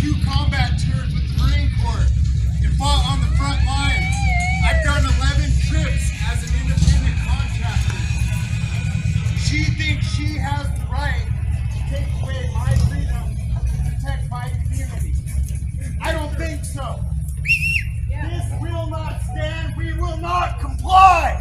2 combat tours with the Marine Corps and fought on the front lines. I've done 11 trips as an independent contractor. She thinks she has the right to take away my freedom to protect my community. I don't think so. This will not stand. We will not comply.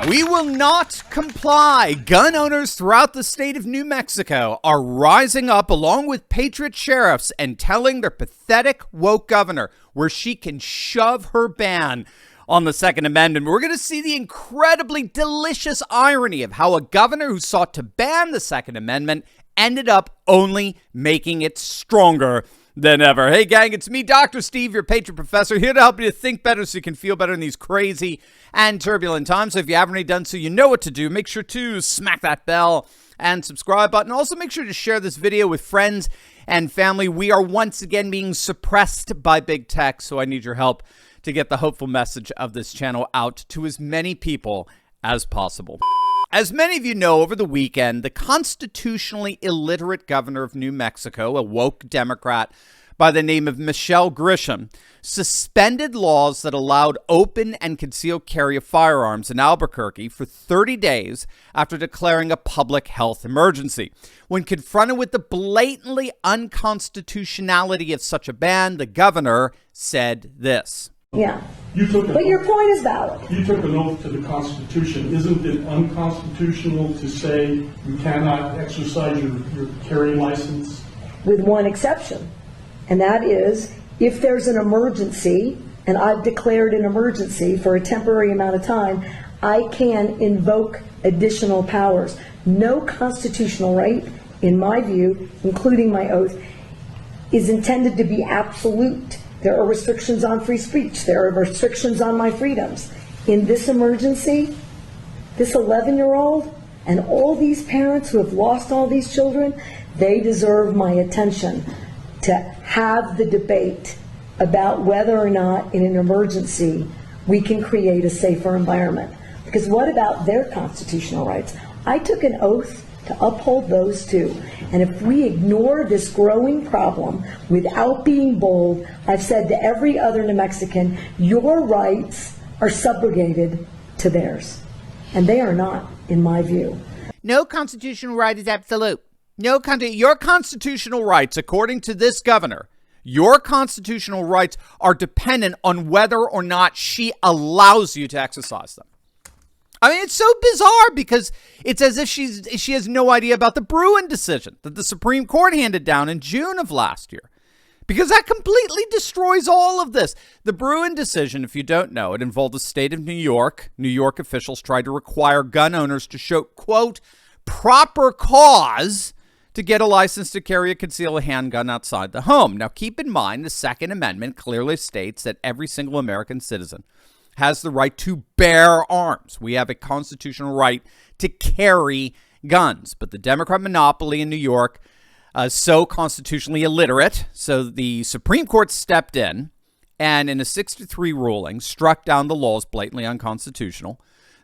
We will not comply. Gun owners throughout the state of New Mexico are rising up along with Patriot sheriffs and telling their pathetic woke governor where she can shove her ban on the Second Amendment. We're going to see the incredibly delicious irony of how a governor who sought to ban the Second Amendment ended up only making it stronger than ever. Hey, gang, it's me, Dr. Steve, your Patriot professor, here to help you to think better so you can feel better in these crazy and turbulent times. So if you haven't already done so, you know what to do. Make sure to smack that bell and subscribe button. Also, make sure to share this video with friends and family. We are once again being suppressed by big tech, so I need your help to get the hopeful message of this channel out to as many people as possible. As many of you know, over the weekend, the constitutionally illiterate governor of New Mexico, a woke Democrat by the name of Michelle Grisham, suspended laws that allowed open and concealed carry of firearms in Albuquerque for 30 days after declaring a public health emergency. When confronted with the blatantly unconstitutionality of such a ban, the governor said this. Yeah, but your point is valid. You took an oath to the Constitution. Isn't it unconstitutional to say you cannot exercise your carry license? With one exception, and that is if there's an emergency, and I've declared an emergency for a temporary amount of time, I can invoke additional powers. No constitutional right, in my view, including my oath, is intended to be absolute. There are restrictions on free speech. There are restrictions on my freedoms. In this emergency, this 11-year-old and all these parents who have lost all these children, they deserve my attention to have the debate about whether or not in an emergency we can create a safer environment. Because what about their constitutional rights? I took an oath to uphold those too. And if we ignore this growing problem without being bold, I've said to every other New Mexican, your rights are subrogated to theirs. And they are not, in my view. No constitutional right is absolute. Your constitutional rights, according to this governor, your constitutional rights are dependent on whether or not she allows you to exercise them. I mean, it's so bizarre because it's as if she has no idea about the Bruin decision that the Supreme Court handed down in June of last year. Because that completely destroys all of this. The Bruin decision, if you don't know, it involved the state of New York. New York officials tried to require gun owners to show, quote, proper cause to get a license to carry a concealed handgun outside the home. Now, keep in mind, the Second Amendment clearly states that every single American citizen has the right to bear arms. We have a constitutional right to carry guns. But the Democrat monopoly in New York is so constitutionally illiterate. So the Supreme Court stepped in and in a 6-3 ruling struck down the laws blatantly unconstitutional.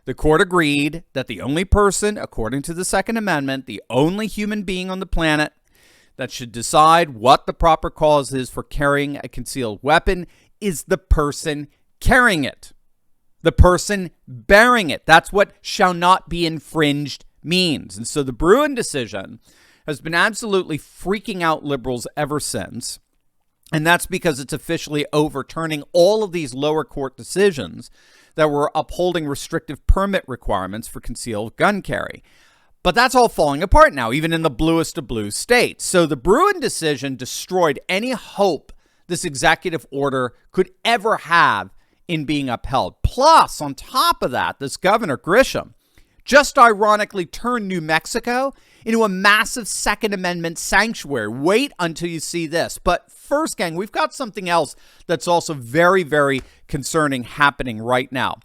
The court agreed that the only person, according to the Second Amendment, the only human being on the planet that should decide what the proper cause is for carrying a concealed weapon is the person carrying it. The person bearing it. That's what shall not be infringed means. And so the Bruin decision has been absolutely freaking out liberals ever since. And that's because it's officially overturning all of these lower court decisions that were upholding restrictive permit requirements for concealed gun carry. But that's all falling apart now, even in the bluest of blue states. So the Bruin decision destroyed any hope this executive order could ever have in being upheld. Plus, on top of that, this Governor Grisham just ironically turned New Mexico into a massive Second Amendment sanctuary. Wait until you see this. But first, gang, we've got something else that's also very, very concerning happening right now.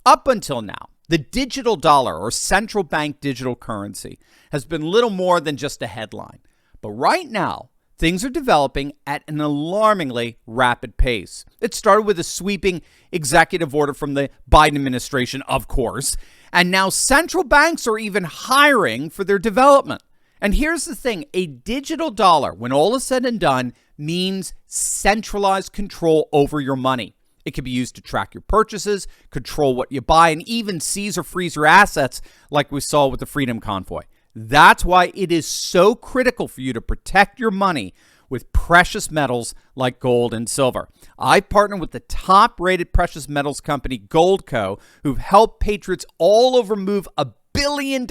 Up until now, the digital dollar or central bank digital currency has been little more than just a headline. But right now, things are developing at an alarmingly rapid pace. It started with a sweeping executive order from the Biden administration, of course, and now central banks are even hiring for their development. And here's the thing, a digital dollar, when all is said and done, means centralized control over your money. It can be used to track your purchases, control what you buy, and even seize or freeze your assets like we saw with the Freedom Convoy. That's why it is so critical for you to protect your money with precious metals like gold and silver. I've partnered with the top-rated precious metals company, Goldco, who've helped patriots all over move $1 billion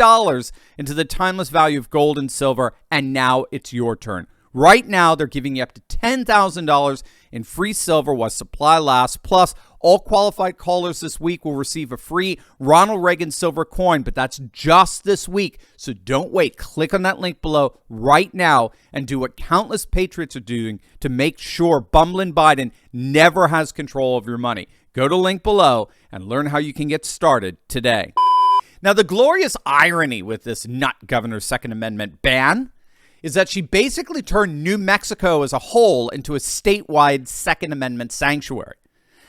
into the timeless value of gold and silver, and now it's your turn. Right now, they're giving you up to $10,000 in free silver while supply lasts. Plus, all qualified callers this week will receive a free Ronald Reagan silver coin, but that's just this week. So don't wait. Click on that link below right now and do what countless patriots are doing to make sure bumbling Biden never has control of your money. Go to link below and learn how you can get started today. Now, the glorious irony with this nut governor's Second Amendment ban is that she basically turned New Mexico as a whole into a statewide Second Amendment sanctuary.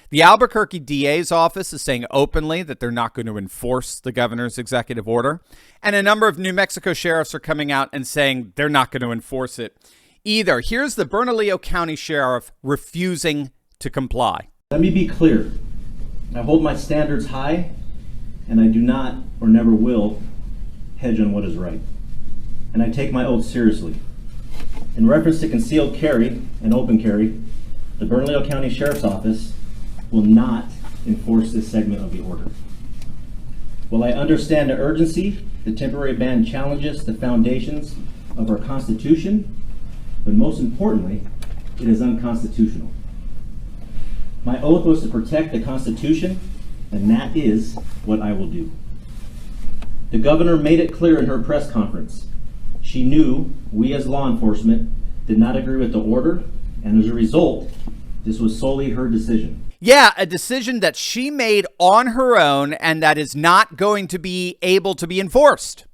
The Albuquerque DA's office is saying openly that they're not going to enforce the governor's executive order, and a number of New Mexico sheriffs are coming out and saying they're not going to enforce it either. Here's the Bernalillo County Sheriff refusing to comply. Let me be clear. I hold my standards high, and I do not or never will hedge on what is right. And I take my oath seriously. In reference to concealed carry and open carry, the Bernalillo County Sheriff's Office will not enforce this segment of the order. While I understand the urgency, the temporary ban challenges the foundations of our Constitution, but most importantly, it is unconstitutional. My oath was to protect the Constitution, and that is what I will do. The governor made it clear in her press conference. She knew we as law enforcement did not agree with the order, and as a result, this was solely her decision. Yeah, a decision that she made on her own and that is not going to be able to be enforced.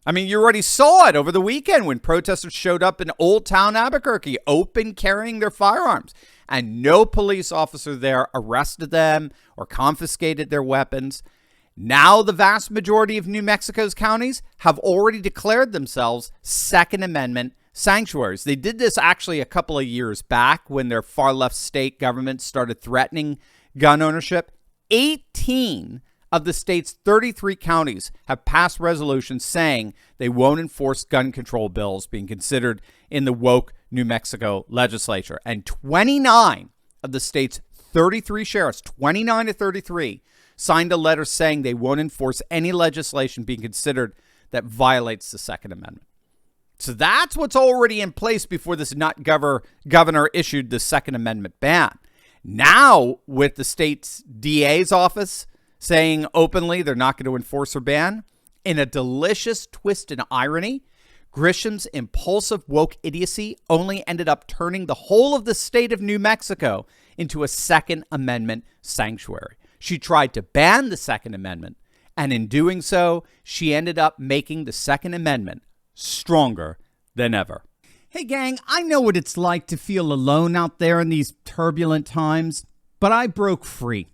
I mean, you already saw it over the weekend when protesters showed up in Old Town Albuquerque, open carrying their firearms, and no police officer there arrested them or confiscated their weapons. Now the vast majority of New Mexico's counties have already declared themselves Second Amendment sanctuaries. They did this actually a couple of years back when their far-left state government started threatening gun ownership. 18 of the state's 33 counties have passed resolutions saying they won't enforce gun control bills being considered in the woke New Mexico legislature. And 29 of the state's 33 sheriffs, 29 to 33, signed a letter saying they won't enforce any legislation being considered that violates the Second Amendment. So that's what's already in place before this nut governor issued the Second Amendment ban. Now, with the state's DA's office saying openly they're not going to enforce her ban, in a delicious twist and irony, Grisham's impulsive woke idiocy only ended up turning the whole of the state of New Mexico into a Second Amendment sanctuary. She tried to ban the Second Amendment, and in doing so, she ended up making the Second Amendment stronger than ever. Hey gang, I know what it's like to feel alone out there in these turbulent times, but I broke free.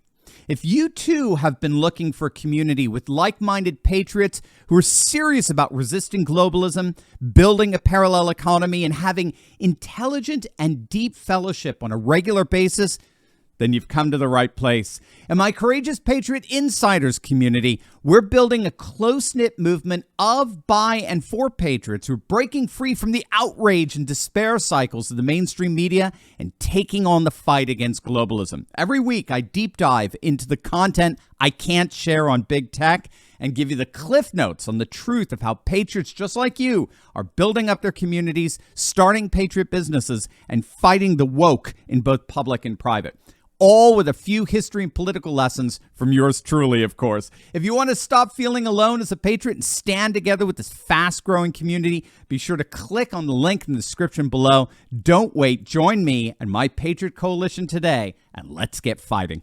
If you too have been looking for a community with like-minded patriots who are serious about resisting globalism, building a parallel economy, and having intelligent and deep fellowship on a regular basis, then you've come to the right place. In my Courageous Patriot Insiders community, we're building a close-knit movement of, by, and for patriots who are breaking free from the outrage and despair cycles of the mainstream media and taking on the fight against globalism. Every week, I deep dive into the content I can't share on big tech and give you the cliff notes on the truth of how patriots just like you are building up their communities, starting patriot businesses, and fighting the woke in both public and private. All with a few history and political lessons from yours truly, of course. If you want to stop feeling alone as a patriot and stand together with this fast-growing community, be sure to click on the link in the description below. Don't wait. Join me and my Patriot Coalition today, and let's get fighting.